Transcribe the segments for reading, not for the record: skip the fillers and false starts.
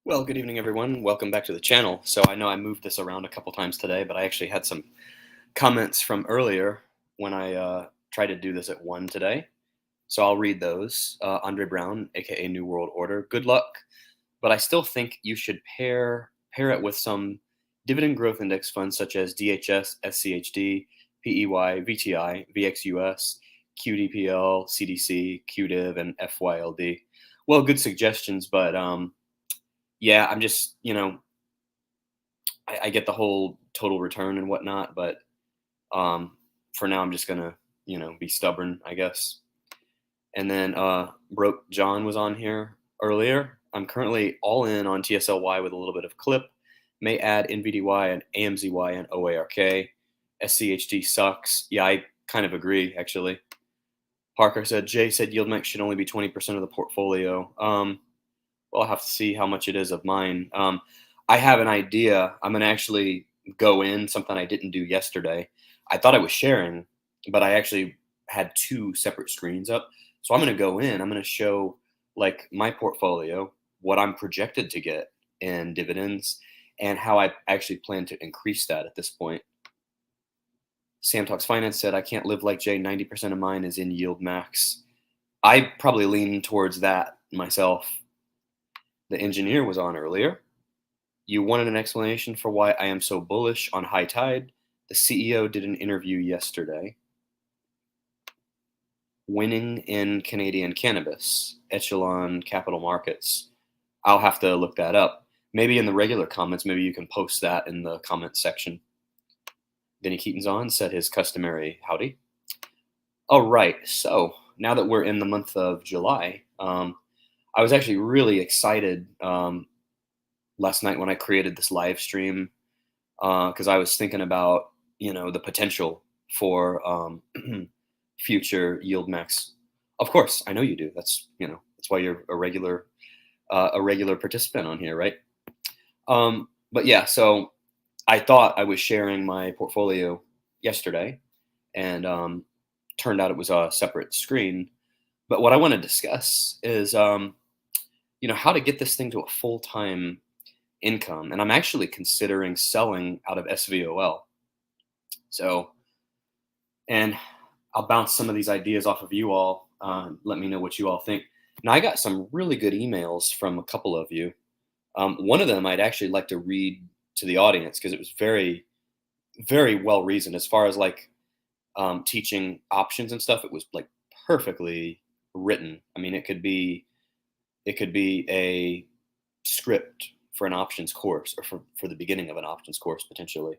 Well, good evening, everyone. Welcome back to the channel. So I know I moved this around a couple times today, but I actually had some comments from earlier when I tried to do this at 1 today. So I'll read those. Andre Brown, aka New World Order. Good luck, but I still think you should pair it with some dividend growth index funds such as DHS, SCHD, PEY, VTI, VXUS, QDPL, CDC, QDIV, and FYLD. Well, good suggestions, but yeah, I'm just, I get the whole total return and whatnot, but um, for now, I'm just gonna, be stubborn, I guess. And then Broke John was on here earlier. I'm currently all in on TSLY with a little bit of clip. May add NVDY and AMZY and OARK. SCHD sucks. Yeah, I kind of agree, actually. Parker said, Jay said YieldMax should only be 20% of the portfolio. Well, I'll have to see how much it is of mine. I have an idea. I'm going to actually go in, something I didn't do yesterday. I thought I was sharing, but I actually had two separate screens up. So I'm going to go in. I'm going to show like my portfolio, what I'm projected to get in dividends, and how I actually plan to increase that at this point. Sam Talks Finance said, I can't live like Jay. 90% of mine is in YieldMax. I probably lean towards that myself. The engineer was on earlier. You wanted an explanation for why I am so bullish on high tide. The CEO did an interview yesterday. Winning in Canadian cannabis, Echelon Capital Markets. I'll have to look that up. Maybe in the regular comments, maybe you can post that in the comments section. Denny Keaton's on, said his customary howdy. All right, so now that we're in the month of July, I was actually really excited last night when I created this live stream because I was thinking about the potential for future YieldMax. Of course, I know you do. That's why you're a regular participant on here, right? But yeah, so I thought I was sharing my portfolio yesterday, and turned out it was a separate screen. But what I want to discuss is how to get this thing to a full-time income. And I'm actually considering selling out of SVOL. So, and I'll bounce some of these ideas off of you all. Let me know what you all think. Now, I got some really good emails from a couple of you. One of them I'd actually like to read to the audience because it was very, very well reasoned as far as like teaching options and stuff. It was like perfectly written. I mean, it could be a script for an options course or for the beginning of an options course potentially.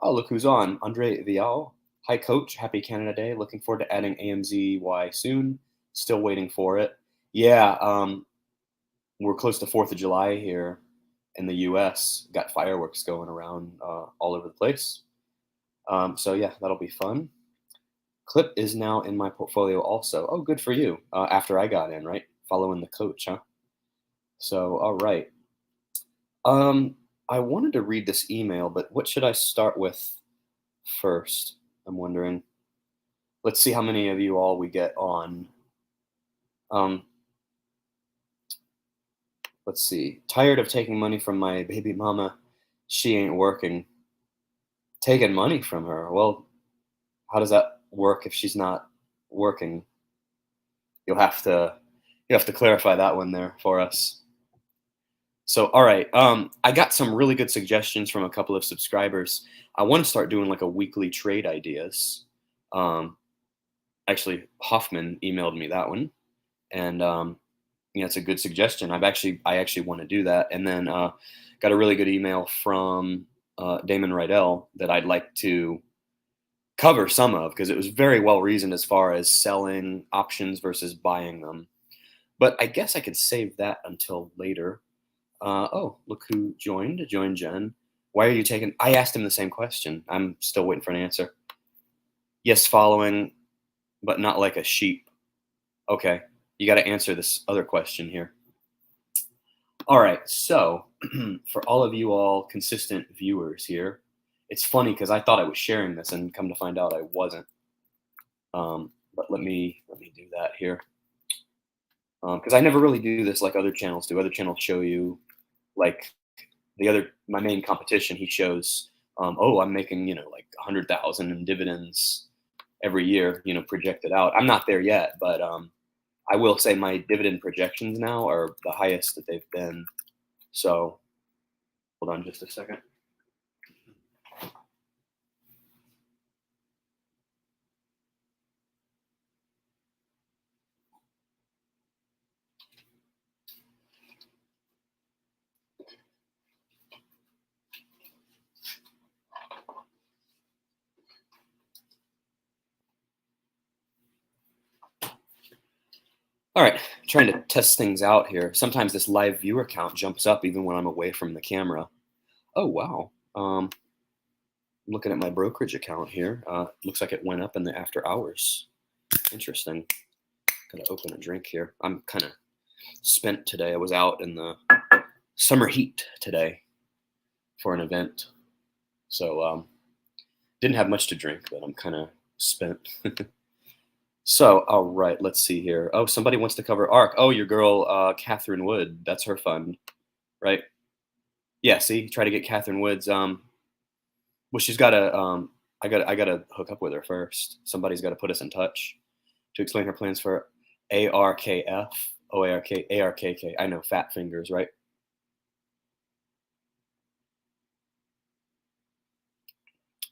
Oh, look who's on. Andre Vial. Hi, coach. Happy Canada Day. Looking forward to adding AMZY soon. Still waiting for it. Yeah, we're close to 4th of July here in the U.S. Got fireworks going around all over the place. So yeah, that'll be fun. Clip is now in my portfolio also. Oh, good for you. After I got in, right? Following the coach, huh? So, all right. I wanted to read this email, but what should I start with first? I'm wondering. Let's see how many of you all we get on. Let's see. Tired of taking money from my baby mama. She ain't working. Taking money from her. Well, how does that work if she's not working? You'll have to clarify that one there for us. So, all right. I got some really good suggestions from a couple of subscribers. I want to start doing like a weekly trade ideas. Actually, Hoffman emailed me that one, and it's a good suggestion. I actually want to do that. And then got a really good email from Damon Rydell that I'd like to cover some of because it was very well reasoned as far as selling options versus buying them. But I guess I could save that until later. Oh, look who joined. Joined Jen. Why are you taking? I asked him the same question. I'm still waiting for an answer. Yes, following, but not like a sheep. Okay, you got to answer this other question here. All right, so for all of you all consistent viewers here, it's funny because I thought I was sharing this and come to find out I wasn't. But let me do that here. Because I never really do this like other channels do. Other channels show you Like my main competition, he shows, oh, I'm making, like 100,000 in dividends every year, projected out. I'm not there yet, but I will say my dividend projections now are the highest that they've been. So hold on just a second. All right, trying to test things out here. Sometimes this live viewer count jumps up even when I'm away from the camera. Oh, wow. Looking at my brokerage account here. Looks like it went up in the after hours. Interesting. Gotta open a drink here. I'm kind of spent today. I was out in the summer heat today for an event. So didn't have much to drink, but I'm kind of spent. So, all right, let's see here. Oh, somebody wants to cover ARC. Oh, your girl, Catherine Wood. That's her fund, right? Yeah, see, try to get Catherine Woods. Well, she's got to. I gotta hook up with her first. Somebody's got to put us in touch to explain her plans for ARKF, OARK, ARKK. I know, fat fingers, right?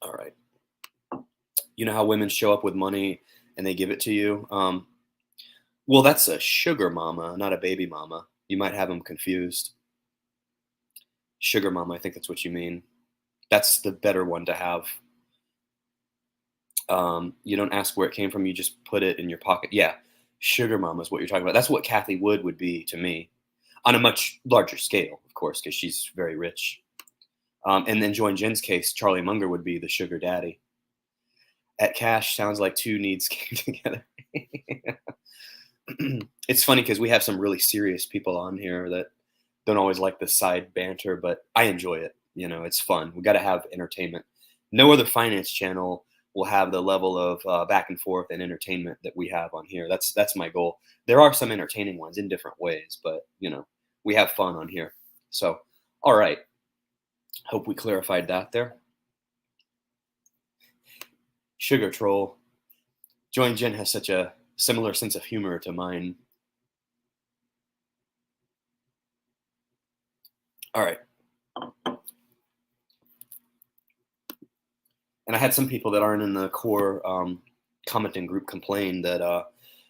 All right. You know how women show up with money and they give it to you? Well, that's a sugar mama, not a baby mama. You might have them confused. Sugar mama, I think that's what you mean. That's the better one to have. You don't ask where it came from, you just put it in your pocket. Yeah, sugar mama is what you're talking about. That's what Kathy Wood would be to me, on a much larger scale, of course, because she's very rich. And then Join Jen's case, Charlie Munger would be the sugar daddy. At Cash sounds like two needs came together. It's funny because we have some really serious people on here that don't always like the side banter, but I enjoy it. It's fun. We got to have entertainment. No other finance channel will have the level of back and forth and entertainment that we have on here. That's my goal. There are some entertaining ones in different ways, but we have fun on here. So, all right. Hope we clarified that there. Sugar troll. Join Jen has such a similar sense of humor to mine. All right. And I had some people that aren't in the core commenting group complain that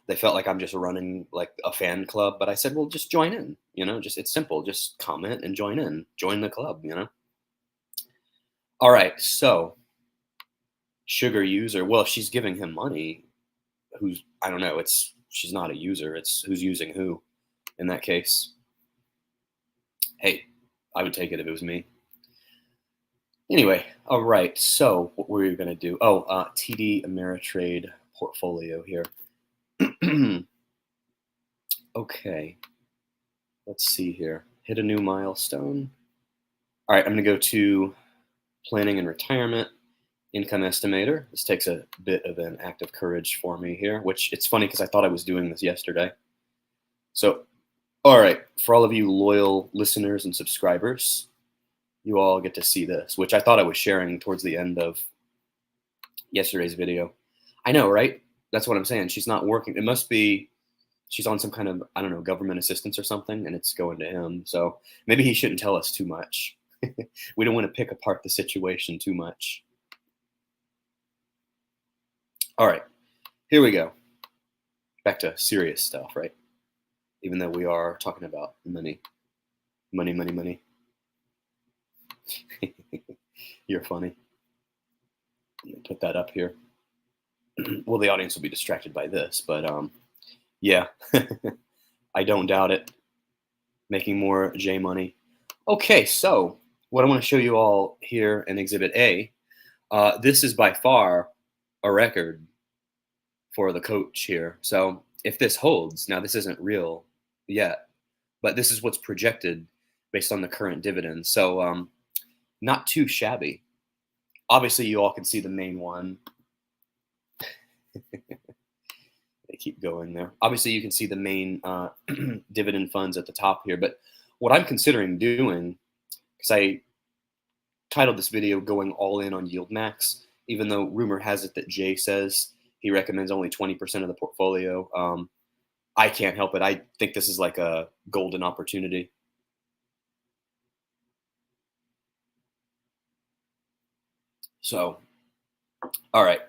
they felt like I'm just running like a fan club. But I said, well, just join in. Just it's simple. Just comment and join in. Join the club. All right. So sugar user. Well, if she's giving him money, I don't know. She's not a user. It's who's using who in that case. Hey, I would take it if it was me. Anyway, all right. So what were we going to do? Oh, TD Ameritrade portfolio here. Okay. Let's see here. Hit a new milestone. All right, I'm going to go to planning and retirement, income estimator. This takes a bit of an act of courage for me here, which it's funny because I thought I was doing this yesterday. So, all right, for all of you loyal listeners and subscribers, you all get to see this, which I thought I was sharing towards the end of yesterday's video. I know, right? That's what I'm saying. She's not working. It must be she's on some kind of, I don't know, government assistance or something, and it's going to him. So maybe he shouldn't tell us too much. We don't want to pick apart the situation too much. All right, here we go. Back to serious stuff, right? Even though we are talking about money. Money, money, money. You're funny. Put that up here. Well, the audience will be distracted by this, but yeah, I don't doubt it. Making more J money. Okay, so what I want to show you all here in Exhibit A, this is by far a record for the coach here. So if this holds, now this isn't real yet, but this is what's projected based on the current dividend. So not too shabby. Obviously, you all can see the main one. They keep going there. Obviously, you can see the main dividend funds at the top here, but what I'm considering doing, because I titled this video "Going All In on YieldMax," even though rumor has it that Jay says he recommends only 20% of the portfolio. I can't help it. I think this is like a golden opportunity. So, all right.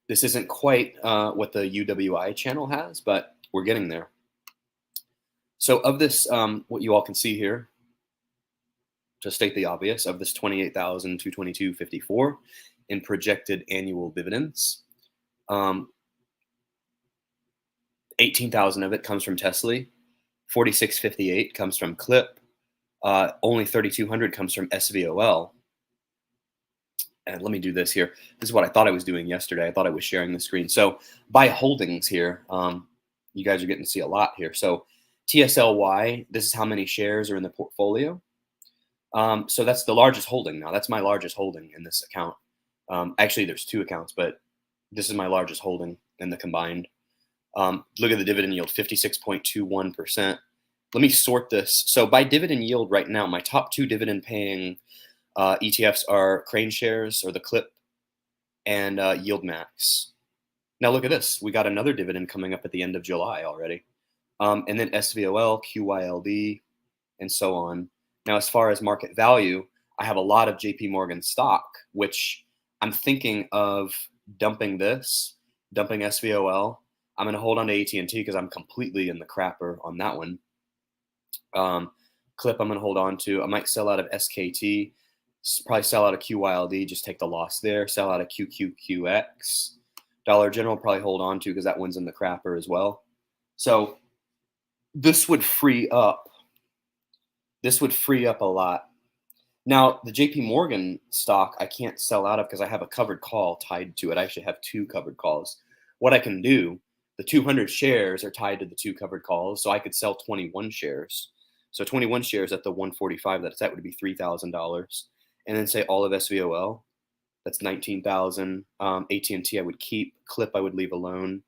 This isn't quite what the UWI channel has, but we're getting there. So of this, what you all can see here, to state the obvious, of this 28,222.54 in projected annual dividends, 18,000 of it comes from TSLY, 4658 comes from Clip, only 3,200 comes from SVOL. And let me do this here. This is what I thought I was doing yesterday. I thought I was sharing the screen. So by holdings here, you guys are getting to see a lot here. So TSLY, this is how many shares are in the portfolio. So that's the largest holding now. That's my largest holding in this account. Actually, there's two accounts, but this is my largest holding in the combined. Look at the dividend yield, 56.21%. Let me sort this. So by dividend yield right now, my top two dividend paying ETFs are Crane shares, or the Clip, and YieldMax. Now look at this. We got another dividend coming up at the end of July already. And then SVOL, QYLD, and so on. Now, as far as market value, I have a lot of JP Morgan stock, which I'm thinking of dumping SVOL. I'm going to hold on to AT&T because I'm completely in the crapper on that one. Clip I'm going to hold on to. I might sell out of SKT, probably sell out of QYLD, just take the loss there, sell out of QQQX. Dollar General probably hold on to because that one's in the crapper as well. So this would free up a lot. Now, the JP Morgan stock I can't sell out of because I have a covered call tied to it. I actually have two covered calls. What I can do, the 200 shares are tied to the two covered calls, so I could sell 21 shares. So 21 shares at the 145 that would be $3,000. And then say all of SVOL, that's 19,000. AT&T I would keep. Clip I would leave alone.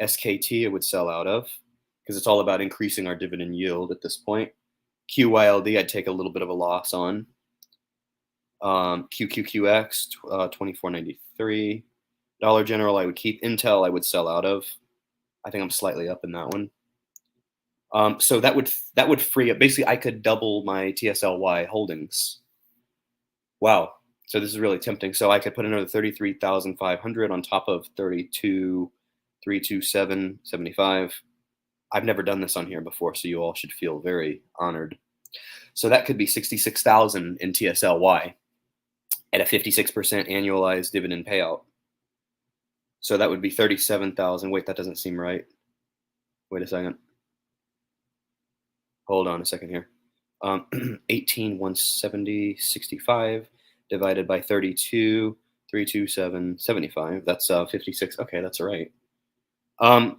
SKT I would sell out of because it's all about increasing our dividend yield at this point. QYLD I'd take a little bit of a loss on. QQQX 24.93. Dollar General I would keep. Intel I would sell out of. I think I'm slightly up in that one. So that would free up. Basically, I could double my TSLY holdings. Wow. So this is really tempting. So I could put another 33,500 on top of 32,327.75. I've never done this on here before, so you all should feel very honored. So that could be 66,000 in TSLY at a 56% annualized dividend payout. So that would be 37,000. Wait, that doesn't seem right. Wait a second. Hold on a second here. 18,170.65 divided by 32,327.75. That's 56. Okay, that's right. All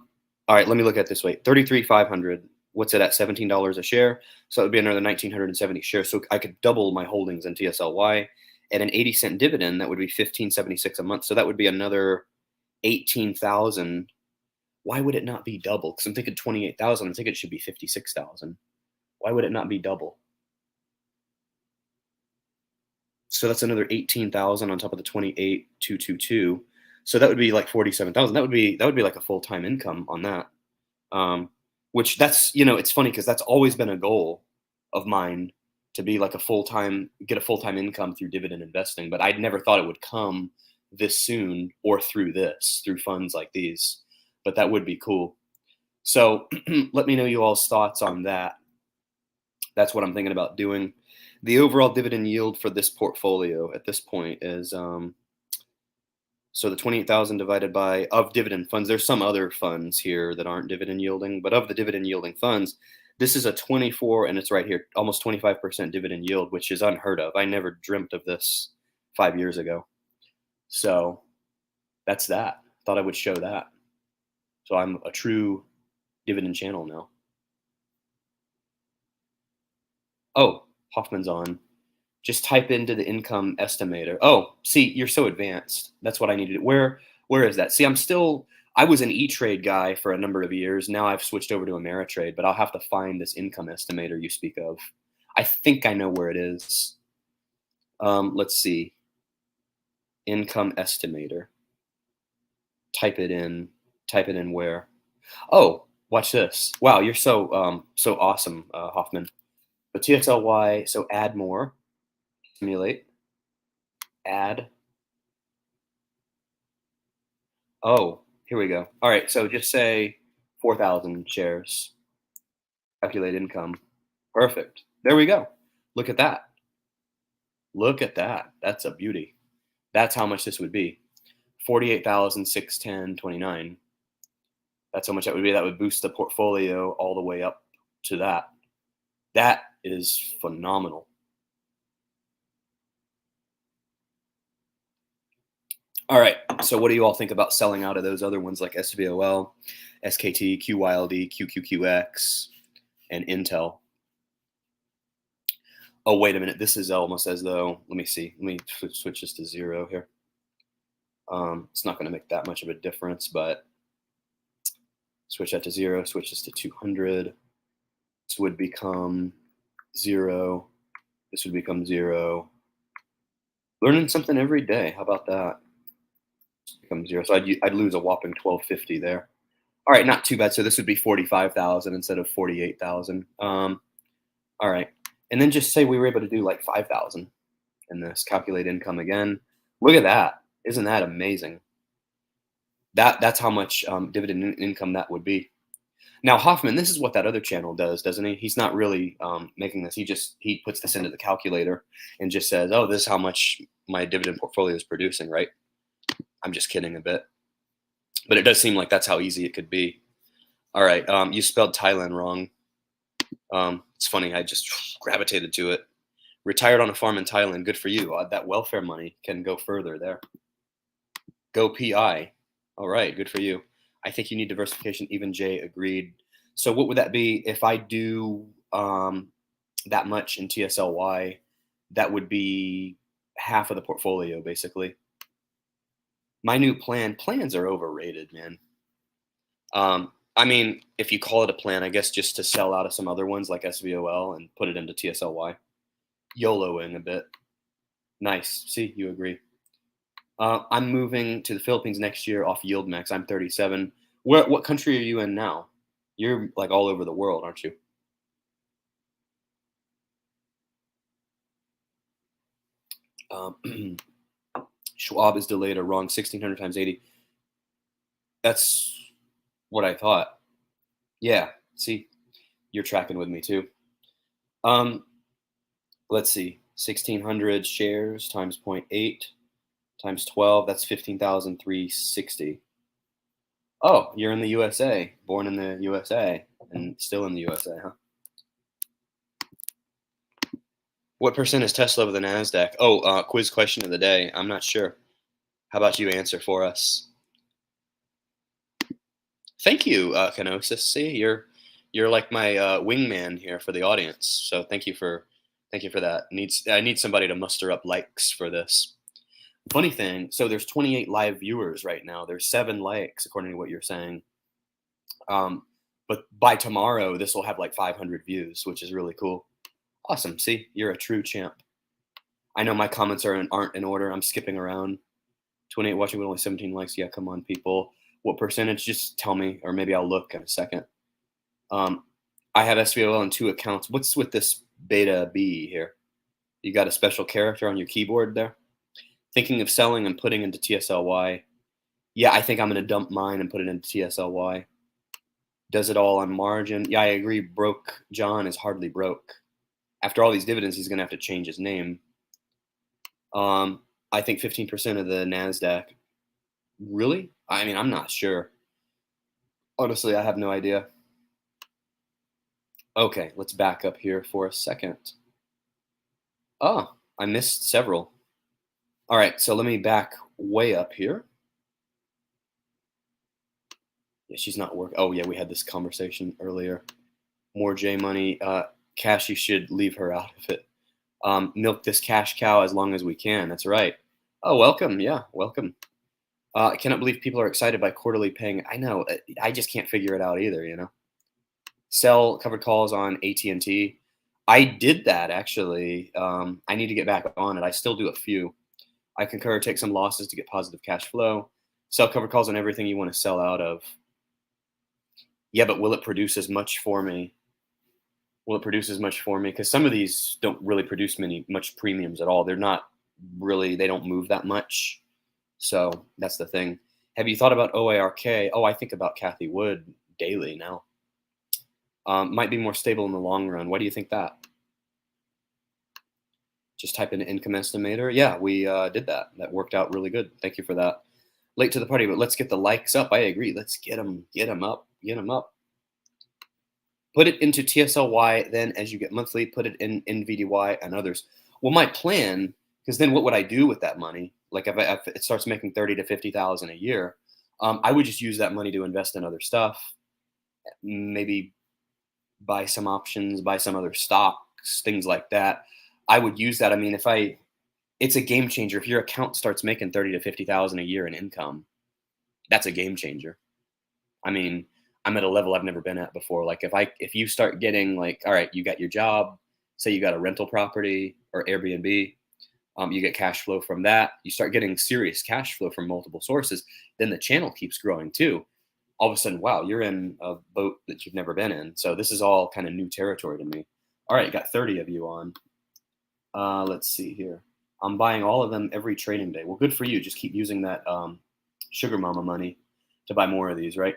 right, let me look at it this way. 33,500. What's it at? $17 a share. So it would be another 1,970 shares. So I could double my holdings in TSLY at an 80-cent dividend. That would be $15.76 a month. So that would be another 18,000. Why would it not be double? Because I'm thinking 28,000. I'm thinking it should be 56,000. Why would it not be double? So that's another 18,000 on top of the 28,222. So that would be like 47,000. That would be like a full-time income on that. Which that's, it's funny because that's always been a goal of mine, to be like get a full-time income through dividend investing. But I'd never thought it would come this soon or through funds like these. But that would be cool. So let me know you all's thoughts on that. That's what I'm thinking about doing. The overall dividend yield for this portfolio at this point is, so the 28,000 divided by, of dividend funds, there's some other funds here that aren't dividend yielding, but of the dividend yielding funds, this is a 24, and it's right here, almost 25% dividend yield, which is unheard of. I never dreamt of this 5 years ago. So that's that. Thought I would show that. So I'm a true dividend channel now. Oh, Hoffman's on. Just type into the income estimator. Oh, see, you're so advanced. That's what I needed. Where is that? See, I was an E-Trade guy for a number of years. Now I've switched over to Ameritrade, but I'll have to find this income estimator you speak of. I think I know where it is. Let's see. Income estimator. Type it in. Type it in where? Oh, watch this. Wow, you're so awesome, Hoffman. The TSLY. So add more. Simulate. Add. Oh, here we go. All right. So just say 4,000 shares. Calculate income. Perfect. There we go. Look at that. Look at that. That's a beauty. That's how much this would be. 48,610.29. That's how much that would be. That would boost the portfolio all the way up to that. That is phenomenal. All right. So what do you all think about selling out of those other ones like SVOL, SKT, QYLD, QQQX, and Intel? Oh, wait a minute. This is almost as though, let me see. Let me switch this to 0 here. It's not going to make that much of a difference, but switch that to 0, switch this to 200. This would become 0. This would become 0. Learning something every day. How about that? Become 0. So I'd lose a whopping 1250 there. All right, not too bad. So this would be 45,000 instead of 48,000. All right, and then just say we were able to do like 5,000 in this. Calculate income again. Look at that! Isn't that amazing? That's how much dividend income that would be. Now Hoffman, this is what that other channel does, doesn't he? He's not really making this. He puts this into the calculator and just says, "Oh, this is how much my dividend portfolio is producing." Right? I'm just kidding a bit, but it does seem like that's how easy it could be. All right, you spelled Thailand wrong. It's funny. I just gravitated to it. Retired on a farm in Thailand. Good for you. That welfare money can go further there. Go PI. All right, good for you. I think you need diversification. Even Jay agreed. So what would that be if I do that much in TSLY? That would be half of the portfolio, basically. My new plans are overrated, man. I mean, if you call it a plan, I guess just to sell out of some other ones like SVOL and put it into TSLY. YOLOing a bit. Nice. See, you agree. I'm moving to the Philippines next year off YieldMax. I'm 37. What country are you in now? You're like all over the world, aren't you? Schwab is delayed or wrong. 1,600 times 80. That's what I thought. Yeah. See, you're tracking with me too. Let's see. 1,600 shares times 0.8 times 12. That's 15,360. Oh, you're in the USA. Born in the USA and still in the USA, huh? What percent is Tesla of the NASDAQ? Oh, quiz question of the day. I'm not sure. How about you answer for us? Thank you, Kenosis. See, you're like my wingman here for the audience. So thank you for that. I need somebody to muster up likes for this. Funny thing, so there's 28 live viewers right now. There's 7 likes according to what you're saying. But by tomorrow, this will have like 500 views, which is really cool. Awesome. See, you're a true champ. I know my comments aren't in order. I'm skipping around. 28 watching with only 17 likes. Yeah, come on, people. What percentage? Just tell me, or maybe I'll look in a second. I have SVOL on 2 accounts. What's with this beta B here? You got a special character on your keyboard there? Thinking of selling and putting into TSLY. Yeah, I think I'm going to dump mine and put it into TSLY. Does it all on margin? Yeah, I agree. Broke John is hardly broke. After all these dividends, he's going to have to change his name. I think 15% of the NASDAQ. Really? I mean, I'm not sure. Honestly, I have no idea. Okay, let's back up here for a second. Oh, I missed several. All right, so let me back way up here. Yeah, she's not working. Oh, yeah, we had this conversation earlier. More J money. Cash, you should leave her out of it. Milk this cash cow as long as we can. That's right. Oh, welcome. Yeah, welcome. I cannot believe people are excited by quarterly paying. I know. I just can't figure it out either. Sell covered calls on AT&T. I did that actually. I need to get back on it. I still do a few. I concur. Take some losses to get positive cash flow. Sell covered calls on everything you want to sell out of. Yeah, but will it produce as much for me? Will it produce as much for me? Because some of these don't really produce much premiums at all. They're not really. They don't move that much. So that's the thing. Have you thought about OARK? Oh, I think about Kathy Wood daily now. Might be more stable in the long run. Why do you think that? Just type in income estimator. Yeah, we did that. That worked out really good. Thank you for that. Late to the party, but let's get the likes up. I agree. Let's get them up, get them up. Put it into TSLY. Then, as you get monthly, put it in NVDY and others. Well, my plan, because then what would I do with that money? Like if it starts making 30 to 50,000 a year, I would just use that money to invest in other stuff. Maybe buy some options, buy some other stocks, things like that. I would use that. I mean, it's a game changer. If your account starts making 30 to 50,000 a year in income, that's a game changer. I mean, I'm at a level I've never been at before. Like if you start getting like, all right, you got your job, say you got a rental property or Airbnb, you get cash flow from that. You start getting serious cash flow from multiple sources. Then the channel keeps growing too. All of a sudden, wow, you're in a boat that you've never been in. So this is all kind of new territory to me. All right, got 30 of you on. Let's see here. I'm buying all of them every trading day. Well, good for you. Just keep using that sugar mama money to buy more of these, right?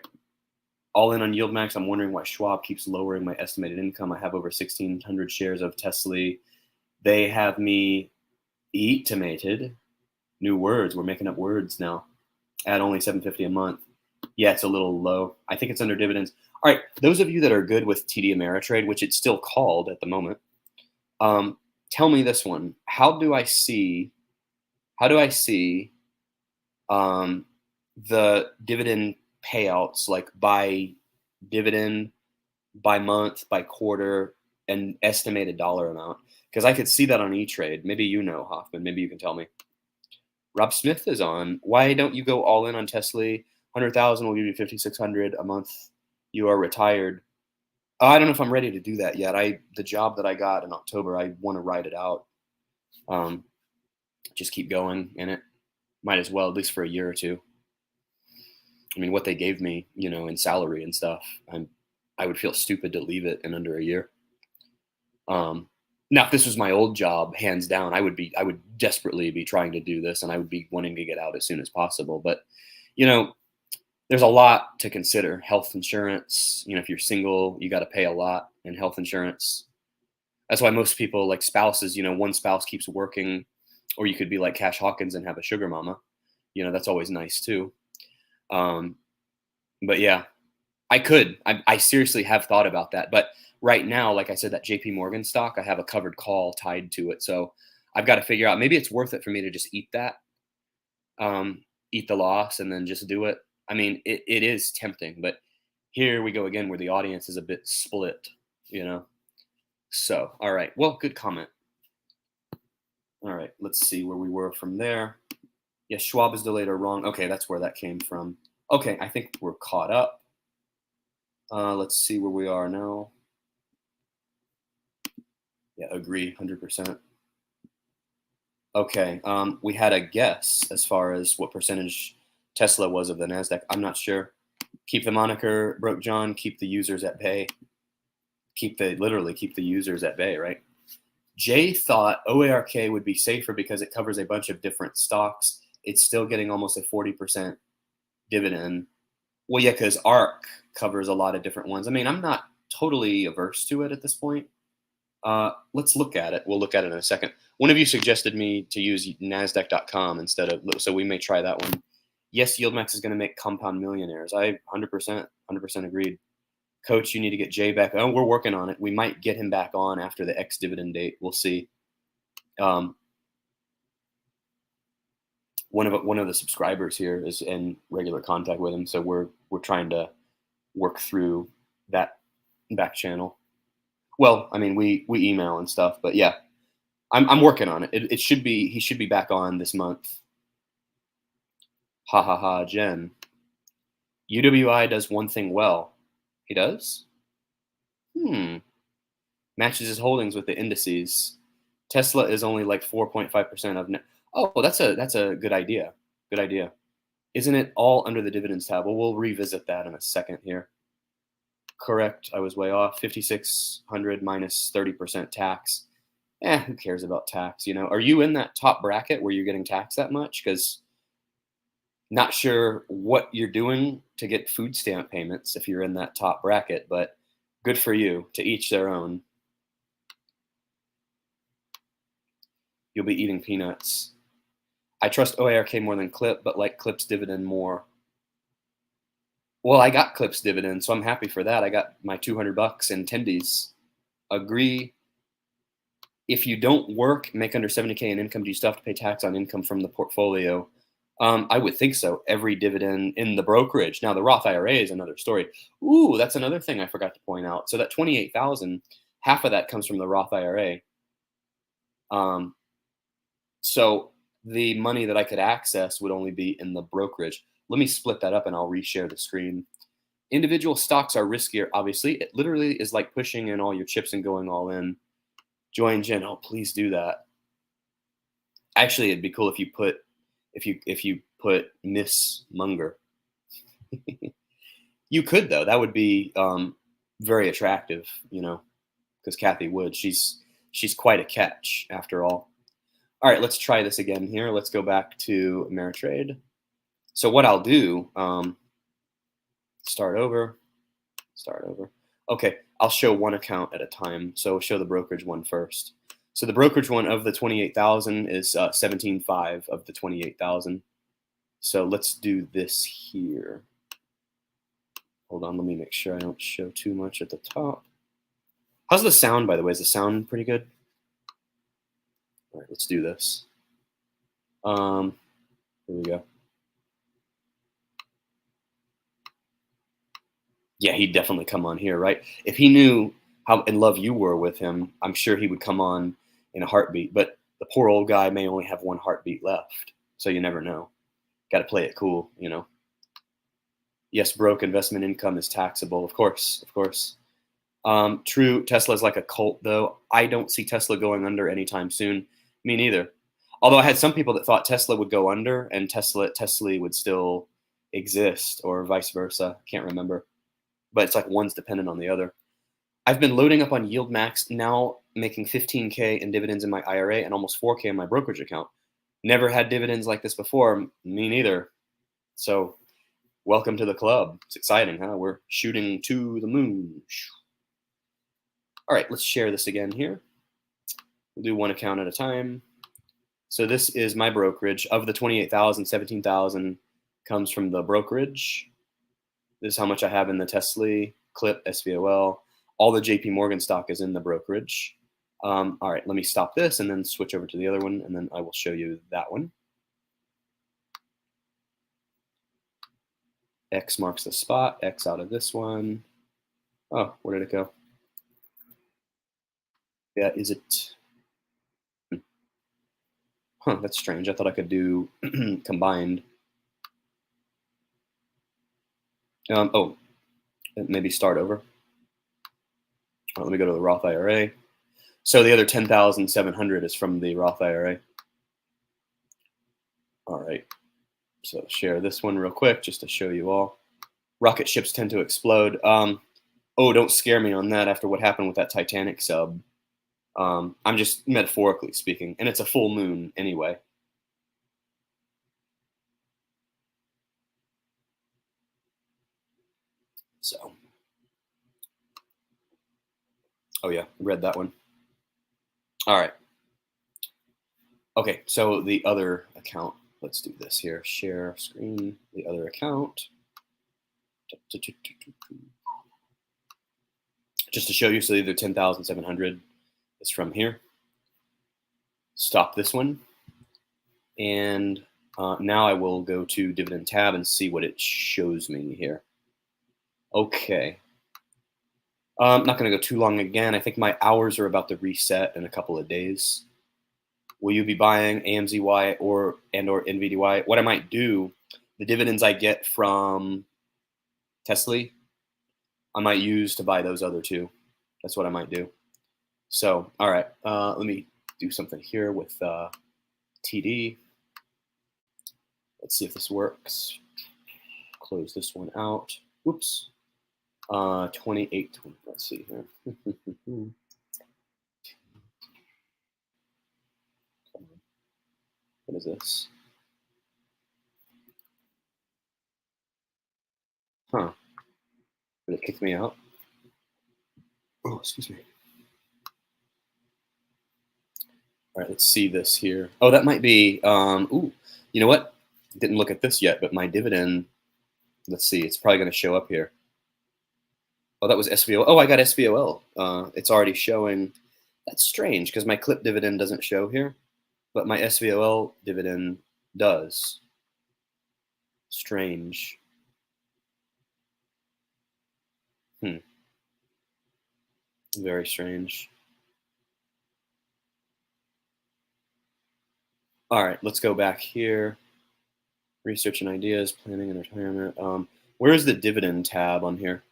All in on YieldMax. I'm wondering why Schwab keeps lowering my estimated income. I have over 1,600 shares of TSLY. They have me estimated. New words. We're making up words now. At only $750 a month. Yeah, it's a little low. I think it's under dividends. All right, those of you that are good with TD Ameritrade, which it's still called at the moment, tell me this one. How do I see the dividend payouts, like by dividend, by month, by quarter, and estimated dollar amount? Because I could see that on E-Trade. Maybe you know, Hoffman. Maybe you can tell me. Rob Smith is on. Why don't you go all in on TSLY? 100,000 will give you 5,600 a month. You are retired. I don't know if I'm ready to do that yet. The job that I got in October, I want to ride it out. Just keep going in it. Might as well, at least for a year or two. I mean, what they gave me, in salary and stuff, I would feel stupid to leave it in under a year. Now, if this was my old job, hands down, I would desperately be trying to do this, and I would be wanting to get out as soon as possible. But, there's a lot to consider. Health insurance, if you're single, you got to pay a lot in health insurance. That's why most people, like spouses, one spouse keeps working, or you could be like Cash Hawkins and have a sugar mama. That's always nice too. But yeah, I seriously have thought about that. But right now, like I said, that JP Morgan stock, I have a covered call tied to it. So I've got to figure out, maybe it's worth it for me to just eat that, eat the loss and then just do it. I mean, it is tempting, but here we go again where the audience is a bit split, So, all right. Well, good comment. All right. Let's see where we were from there. Yes, Schwab is delayed or wrong. Okay, that's where that came from. Okay, I think we're caught up. Let's see where we are now. Yeah, agree, 100%. Okay, we had a guess as far as what percentage Tesla was of the NASDAQ. I'm not sure. Keep the moniker, Broke John, keep the users at bay. Literally keep the users at bay, right? Jay thought OARK would be safer because it covers a bunch of different stocks. It's still getting almost a 40% dividend. Well, yeah, because ARK covers a lot of different ones. I mean, I'm not totally averse to it at this point. Let's look at it. We'll look at it in a second. One of you suggested me to use NASDAQ.com instead of, so we may try that one. Yes, YieldMax is going to make compound millionaires. I 100% agreed. Coach, you need to get Jay back. Oh, we're working on it. We might get him back on after the ex-dividend date. We'll see. One of the subscribers here is in regular contact with him, so we're trying to work through that back channel. Well, I mean, we email and stuff, but yeah, I'm working on it. He should be back on this month. Ha ha ha, Jen. UWI does one thing well. He does? Hmm. Matches his holdings with the indices. Tesla is only like 4.5% of net. Oh, that's a good idea. Good idea. Isn't it all under the dividends tab? Well, we'll revisit that in a second here. Correct. I was way off. 5,600 minus 30% tax. Who cares about tax? Are you in that top bracket where you're getting taxed that much? Because not sure what you're doing to get food stamp payments if you're in that top bracket, but good for you. To each their own. You'll be eating peanuts. I trust OARK more than Clip, but like Clip's dividend more. Well, I got Clip's dividend, so I'm happy for that. I got my $200 in tendies. Agree. If you don't work, make under 70K in income, do you still have to pay tax on income from the portfolio? I would think so. Every dividend in the brokerage. Now, the Roth IRA is another story. Ooh, that's another thing I forgot to point out. So that 28,000, half of that comes from the Roth IRA. So the money that I could access would only be in the brokerage. Let me split that up and I'll reshare the screen. Individual stocks are riskier, obviously. It literally is like pushing in all your chips and going all in. Join Jen. Oh, please do that. Actually, it'd be cool if you put Miss Munger. You could though. That would be very attractive, because Kathy Wood, she's quite a catch after all. All right, let's try this again here. Let's go back to Ameritrade. So what I'll do, start over. Okay, I'll show one account at a time. So show the brokerage one first. So the brokerage one of the 28,000 is 17.5 of the 28,000. So let's do this here. Hold on, let me make sure I don't show too much at the top. How's the sound, by the way? Is the sound pretty good? All right, let's do this. Here we go. Yeah, he'd definitely come on here, right? If he knew how in love you were with him, I'm sure he would come on in a heartbeat. But the poor old guy may only have one heartbeat left, so you never know. Got to play it cool, Yes, broke investment income is taxable, of course. True, Tesla's like a cult, though. I don't see Tesla going under anytime soon. Me neither. Although I had some people that thought Tesla would go under and TSLY would still exist, or vice versa. Can't remember. But it's like one's dependent on the other. I've been loading up on YieldMax, now making 15K in dividends in my IRA and almost 4K in my brokerage account. Never had dividends like this before. Me neither. So welcome to the club. It's exciting, huh? We're shooting to the moon. All right, let's share this again here. We'll do one account at a time. So this is my brokerage. Of the 28,000, 17,000 comes from the brokerage. This is how much I have in the TSLY, Clip, SVOL. All the JP Morgan stock is in the brokerage. All right, let me stop this and then switch over to the other one, and then I will show you that one. X marks the spot. X out of this one. Oh, where did it go? Yeah, is it? Huh, that's strange. I thought I could do combined. Oh, maybe start over. Let me go to the Roth IRA. So the other 10,700 is from the Roth IRA. All right. So share this one real quick just to show you all. Rocket ships tend to explode. Oh, don't scare me on that after what happened with that Titanic sub. I'm just metaphorically speaking, and it's a full moon anyway. So, oh yeah, read that one. All right. Okay, so the other account. Let's do this here. Share screen, the other account. Just to show you, so the other 10,700 is from here. Stop this one. And now I will go to dividend tab and see what it shows me here. Okay. I'm not going to go too long again. I think my hours are about to reset in a couple of days. Will you be buying AMZY or NVDY? What I might do The dividends I get from TSLY, I might use to buy those other two. That's what I might do. So, all right, let me do something here with TD. Let's see if this works. Close this one out. Whoops. 28. Let's see here. What is this? Huh. Did it kick me out? Oh, excuse me. All right, let's see this here. Oh, that might be, ooh, you know what? Didn't look at this yet, but my dividend, let's see, it's probably going to show up here. Oh, that was SVOL. Oh, I got SVOL. It's already showing. That's strange because my clip dividend doesn't show here, but my SVOL dividend does. Strange. Very strange. All right, let's go back here. Research and ideas, planning and retirement. Where is the dividend tab on here?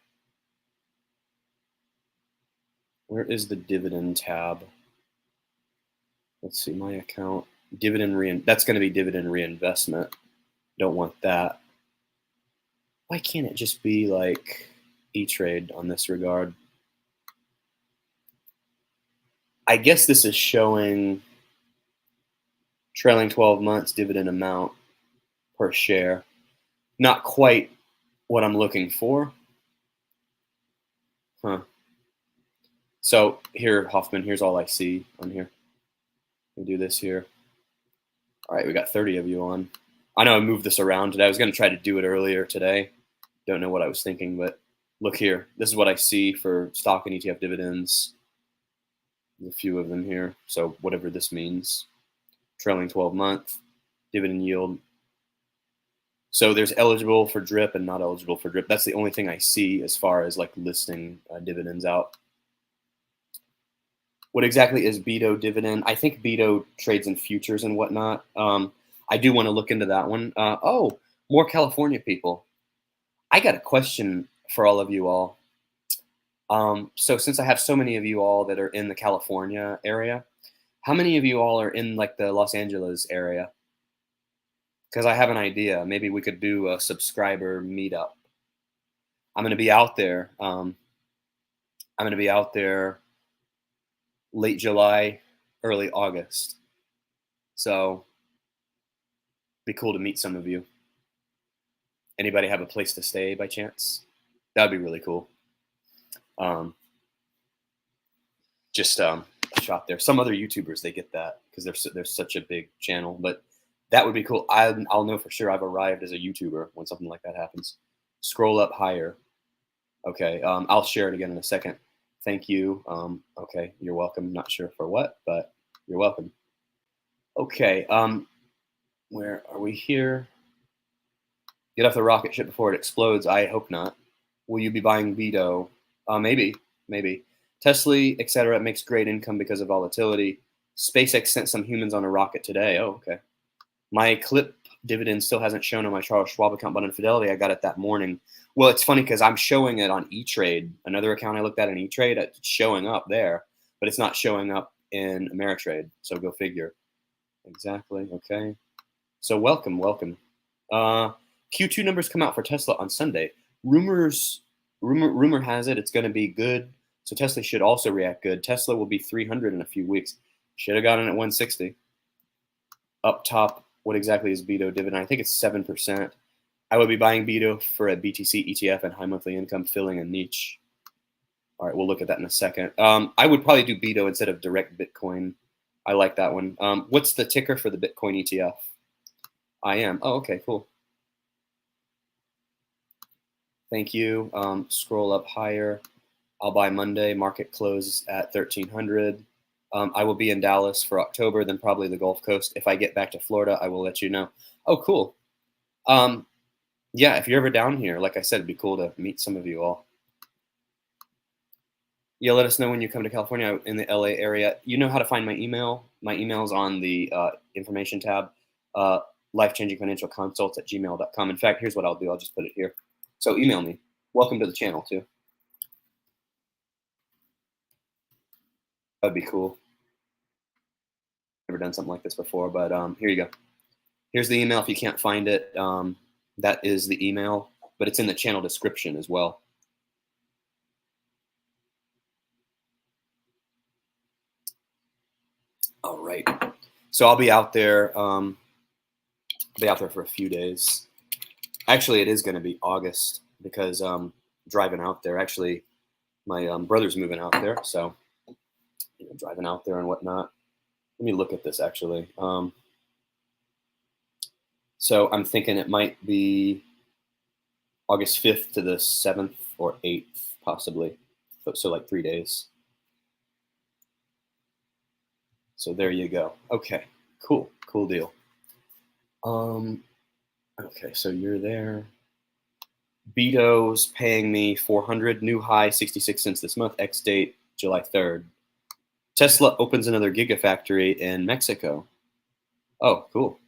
Where is the dividend tab? Let's see, my account. That's going to be dividend reinvestment. Don't want that. Why can't it just be like E-Trade on this regard? I guess this is showing trailing 12 months dividend amount per share. Not quite what I'm looking for. Huh. So here, Hoffman, here's all I see on here. We do this here. All right, we got 30 of you on. I know I moved this around today. I was going to try to do it earlier today. Don't know what I was thinking, but look here. This is what I see for stock and ETF dividends. There's a few of them here. So whatever this means. Trailing 12-month dividend yield. So there's eligible for DRIP and not eligible for DRIP. That's the only thing I see as far as like listing dividends out. What exactly is BITO dividend? I think BITO trades in futures and whatnot. I do want to look into that one. Oh, more California people. I got a question for all of you all. So since I have so many of you all that are in the California area, how many of you all are in like the Los Angeles area? Because I have an idea. Maybe we could do a subscriber meetup. I'm going to be out there. Late July, early August. So be cool to meet some of you. Anybody have a place to stay by chance? That'd be really cool. Just a shot there. Some other YouTubers, they get that because they're such a big channel, but that would be cool. I'll know for sure I've arrived as a YouTuber when something like that happens. Scroll up higher. Okay, I'll share it again in a second. Thank you. Okay, you're welcome. Not sure for what, but you're welcome. Okay, where are we here? Get off the rocket ship before it explodes. I hope not. Will you be buying BITO? Maybe. TSLY, etc. makes great income because of volatility. SpaceX sent some humans on a rocket today. Oh, okay. My clip dividend still hasn't shown on my Charles Schwab account, but on Fidelity, I got it that morning. Well, it's funny because I'm showing it on E-Trade. Another account I looked at in E-Trade, it's showing up there, but it's not showing up in Ameritrade. So go figure. Exactly. Okay. So welcome. Q2 numbers come out for Tesla on Sunday. Rumor has it it's going to be good. So Tesla should also react good. Tesla will be 300 in a few weeks. Should have gotten it at 160. Up top, what exactly is BITO dividend? I think it's 7%. I would be buying BITO for a BTC ETF and high monthly income, filling a niche. All right, we'll look at that in a second. I would probably do BITO instead of direct Bitcoin. I like that one. What's the ticker for the Bitcoin ETF? I am. Oh, okay, cool. Thank you. Scroll up higher. I'll buy Monday. Market close at 1300. I will be in Dallas for October, then probably the Gulf Coast. If I get back to Florida, I will let you know. Oh, cool. Yeah, if you're ever down here, like I said, it'd be cool to meet some of you all. Yeah, let us know when you come to California in the LA area. You know how to find my email. My email's on the information tab. lifechangingfinancialconsults@gmail.com. In fact, here's what I'll do. I'll just put it here. So email me. Welcome to the channel too. That'd be cool. Never done something like this before, but here you go. Here's the email if you can't find it. That is the email, but it's in the channel description as well. All right. So I'll be out there. For a few days. Actually, it is going to be August because driving out there. Actually, my brother's moving out there, so driving out there and whatnot. Let me look at this actually. So I'm thinking it might be August 5th to the 7th or 8th, possibly. So like 3 days. So there you go. Okay, cool deal. Okay, so you're there. BITO's paying me 400, new high 66 cents this month, X date July 3rd. Tesla opens another gigafactory in Mexico. Oh, cool.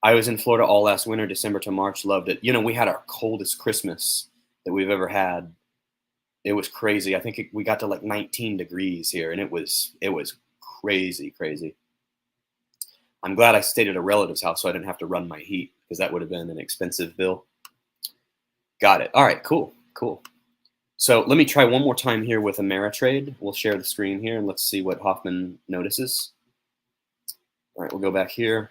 I was in Florida all last winter, December to March, loved it. We had our coldest Christmas that we've ever had. It was crazy. I think we got to like 19 degrees here, and it was crazy. I'm glad I stayed at a relative's house so I didn't have to run my heat because that would have been an expensive bill. Got it. All right, cool. So let me try one more time here with Ameritrade. We'll share the screen here and let's see what Hoffman notices. All right, we'll go back here.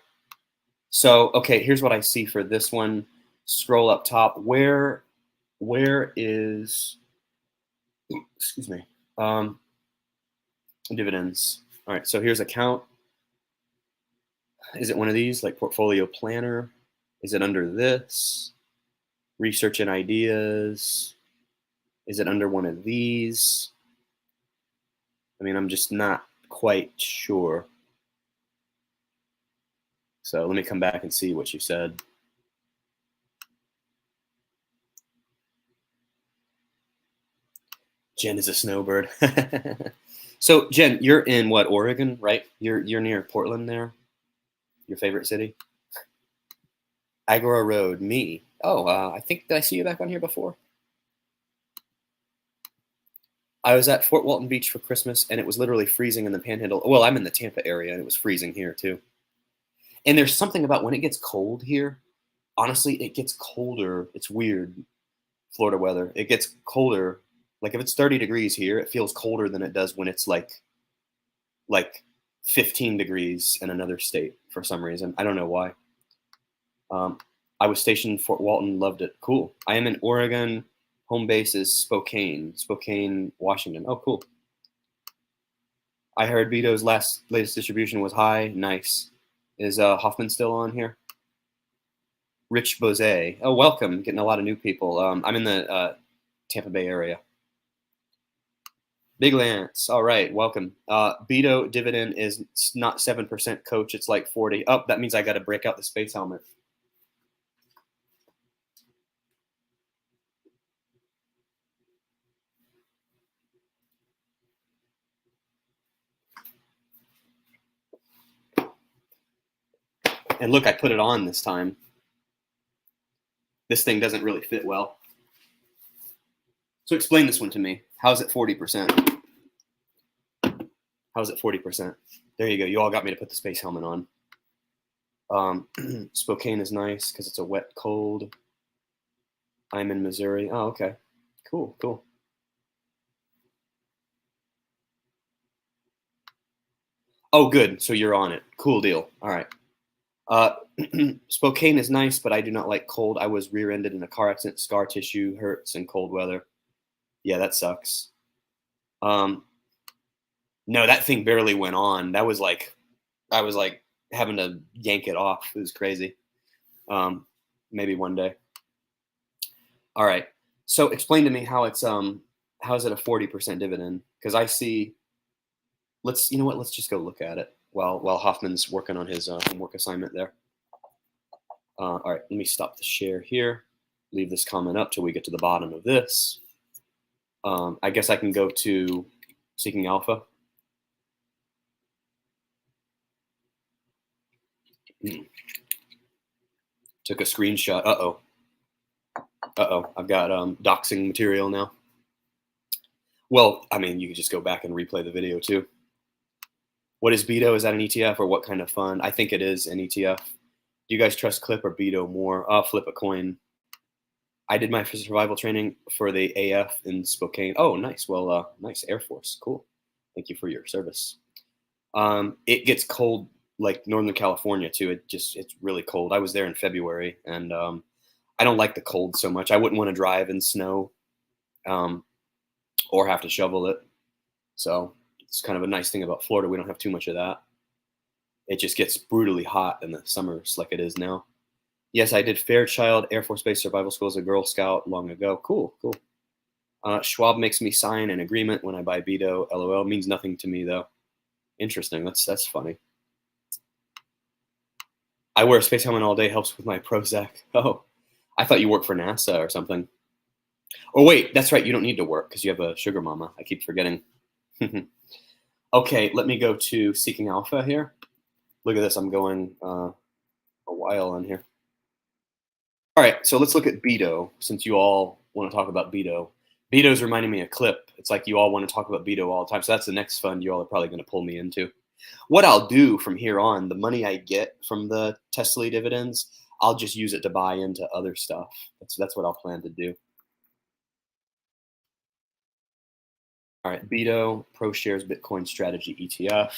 So, okay, here's what I see for this one. Scroll up top. Where is, excuse me, dividends. All right, so here's account. Is it one of these, like portfolio planner? Is it under this? Research and ideas? Is it under one of these? I mean, I'm just not quite sure. So let me come back and see what you said. Jen is a snowbird. So Jen, you're in what, Oregon, right? You're near Portland there? Your favorite city? Agora Road, me. Oh, I think, did I see you back on here before? I was at Fort Walton Beach for Christmas, and it was literally freezing in the Panhandle. Well, I'm in the Tampa area, and it was freezing here too. And there's something about when it gets cold here, honestly, it gets colder. It's weird, Florida weather. It gets colder. Like if it's 30 degrees here, it feels colder than it does when it's like 15 degrees in another state for some reason. I don't know why. I was stationed in Fort Walton, loved it. Cool. I am in Oregon. Home base is Spokane, Washington. Oh, cool. I heard BITO's latest distribution was high. Nice. Is Hoffman still on here? Rich Bose. Oh, welcome. Getting a lot of new people. I'm in the Tampa Bay area. Big Lance. All right, welcome. BITO dividend is not 7%, coach. It's like 40. Oh, that means I got to break out the space helmet. And look, I put it on this time. This thing doesn't really fit well. So explain this one to me. How's it 40%? How's it 40%? There you go. You all got me to put the space helmet on. Spokane is nice because it's a wet cold. I'm in Missouri. Oh, okay. Cool. Oh, good. So you're on it. Cool deal. All right. Spokane is nice, but I do not like cold. I was rear-ended in a car accident. Scar tissue hurts in cold weather. Yeah, that sucks. No, that thing barely went on. That was like, I was like having to yank it off. It was crazy. Maybe one day. All right. So explain to me how it's how is it a 40% dividend? Because I see. You know what? Let's just go look at it while Hoffman's working on his homework assignment there. All right. Let me stop the share here. Leave this comment up till we get to the bottom of this. I guess I can go to Seeking Alpha. Took a screenshot. Uh-oh. Uh-oh. I've got doxing material now. Well, I mean, you could just go back and replay the video too. What is BITO? Is that an ETF or what kind of fund? I think it is an ETF. Do you guys trust Clip or BITO more? Flip a coin. I did my survival training for the AF in Spokane. Oh, nice. Well, nice. Air Force. Cool. Thank you for your service. It gets cold, like Northern California too. It's really cold. I was there in February, and I don't like the cold so much. I wouldn't want to drive in snow or have to shovel it. So it's kind of a nice thing about Florida. We don't have too much of that. It just gets brutally hot in the summers like it is now. Yes, I did Fairchild Air Force Base Survival School as a Girl Scout long ago. Cool, cool. Schwab makes me sign an agreement when I buy BITO. LOL. Means nothing to me though. Interesting. That's funny. I wear a space helmet all day. Helps with my Prozac. Oh, I thought you worked for NASA or something. Oh wait, that's right. You don't need to work because you have a sugar mama. I keep forgetting. Okay, let me go to Seeking Alpha here. Look at this. I'm going a while on here. All right, so let's look at BITO since you all want to talk about BITO. BITO's reminding me of Clip. It's like you all want to talk about BITO all the time. So that's the next fund you all are probably going to pull me into. What I'll do from here on, the money I get from the TSLY dividends, I'll just use it to buy into other stuff. That's what I'll plan to do. All right, BITO, ProShares Bitcoin Strategy ETF.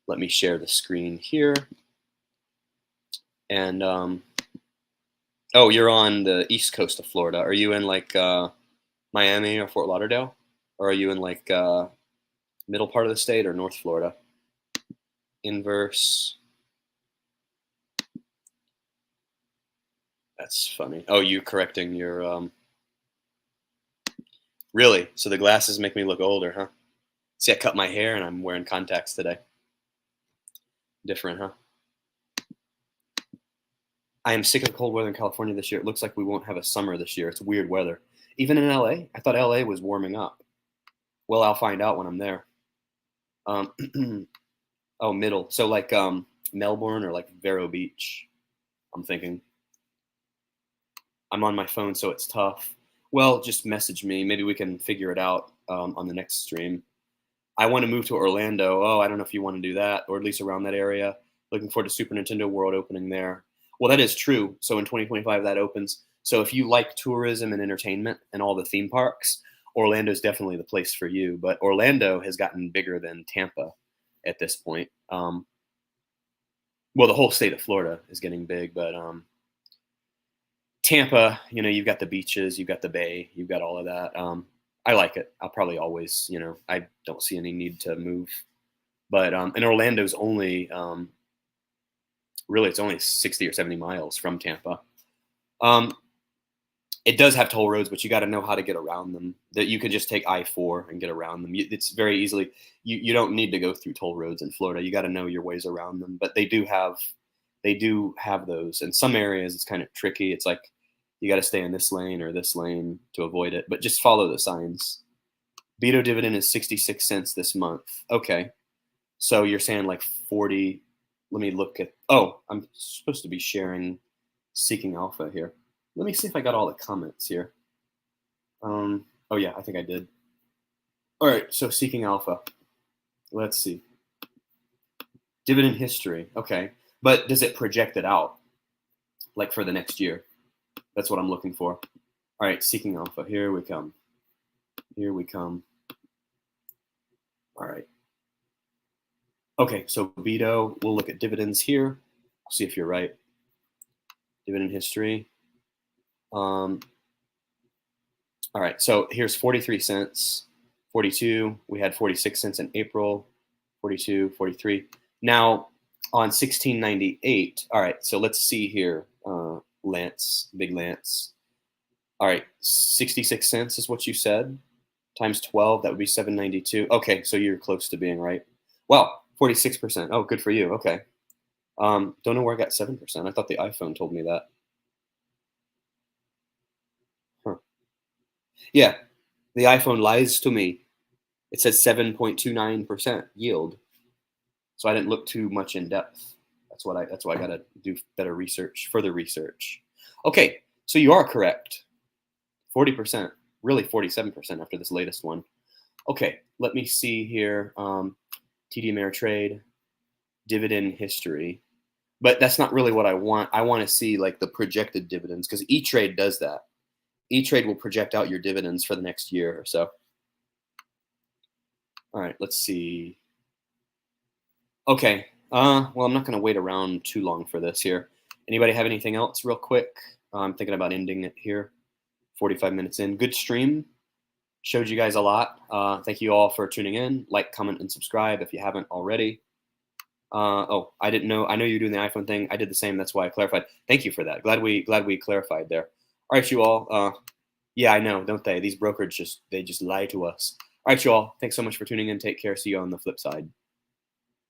Let me share the screen here. And, oh, you're on the east coast of Florida. Are you in like Miami or Fort Lauderdale? Or are you in like middle part of the state or North Florida? Inverse. That's funny. Oh, you correcting your really? So the glasses make me look older, huh? See, I cut my hair and I'm wearing contacts today. Different, huh? I am sick of the cold weather in California this year. It looks like we won't have a summer this year. It's weird weather. Even in LA? I thought LA was warming up. Well, I'll find out when I'm there. Oh, middle. So like Melbourne or like Vero Beach, I'm thinking. I'm on my phone, so it's tough. Well, just message me. Maybe we can figure it out on the next stream. I want to move to Orlando. Oh, I don't know if you want to do that, or at least around that area. Looking forward to Super Nintendo World opening there. Well, that is true. So in 2025, that opens. So if you like tourism and entertainment and all the theme parks, Orlando is definitely the place for you. But Orlando has gotten bigger than Tampa at this point. Well, the whole state of Florida is getting big, but Tampa, you've got the beaches, you've got the bay, you've got all of that. I like it. I'll probably always, I don't see any need to move. But and Orlando's only, really, it's only 60 or 70 miles from Tampa. It does have toll roads, but you got to know how to get around them. That you can just take I-4 and get around them. It's very easily. You don't need to go through toll roads in Florida. You got to know your ways around them. But they do have those. In some areas, it's kind of tricky. It's like you got to stay in this lane or this lane to avoid it. But just follow the signs. BITO dividend is 66 cents this month. Okay, so you're saying like 40. Let me look at. Oh, I'm supposed to be sharing Seeking Alpha here. Let me see if I got all the comments here. Oh yeah, I think I did. All right, so Seeking Alpha. Let's see. Dividend history. Okay, but does it project it out, like for the next year? That's what I'm looking for. All right, Seeking Alpha. Here we come. Here we come. All right. Okay, so BITO. We'll look at dividends here. See if you're right. Dividend history. All right, so here's 43 cents, 42. We had 46 cents in April, 42, 43. Now on 1698, all right, so let's see here, Lance, Big Lance. All right, 66 cents is what you said, times 12, that would be 792. Okay, so you're close to being right. Well, 46%. Oh, good for you. Okay. Don't know where I got 7%. I thought the iPhone told me that. Huh. Yeah, the iPhone lies to me. It says 7.29% yield. So I didn't look too much in depth. That's That's why I got to do better research, further research. Okay, so you are correct. 40%, really 47% after this latest one. Okay, let me see here. TD Ameritrade, dividend history. But that's not really what I want. I want to see like the projected dividends because E-Trade does that. E-Trade will project out your dividends for the next year or so. All right, let's see. Okay, well, I'm not going to wait around too long for this here. Anybody have anything else real quick? I'm thinking about ending it here. 45 minutes in. Good stream. Showed you guys a lot. Thank you all for tuning in. Like, comment, and subscribe if you haven't already. Oh, I didn't know. I know you're doing the iPhone thing. I did the same. That's why I clarified. Thank you for that. Glad we clarified there. All right, you all. Yeah, I know, don't they? These brokers just lie to us. All right, you all. Thanks so much for tuning in. Take care. See you on the flip side.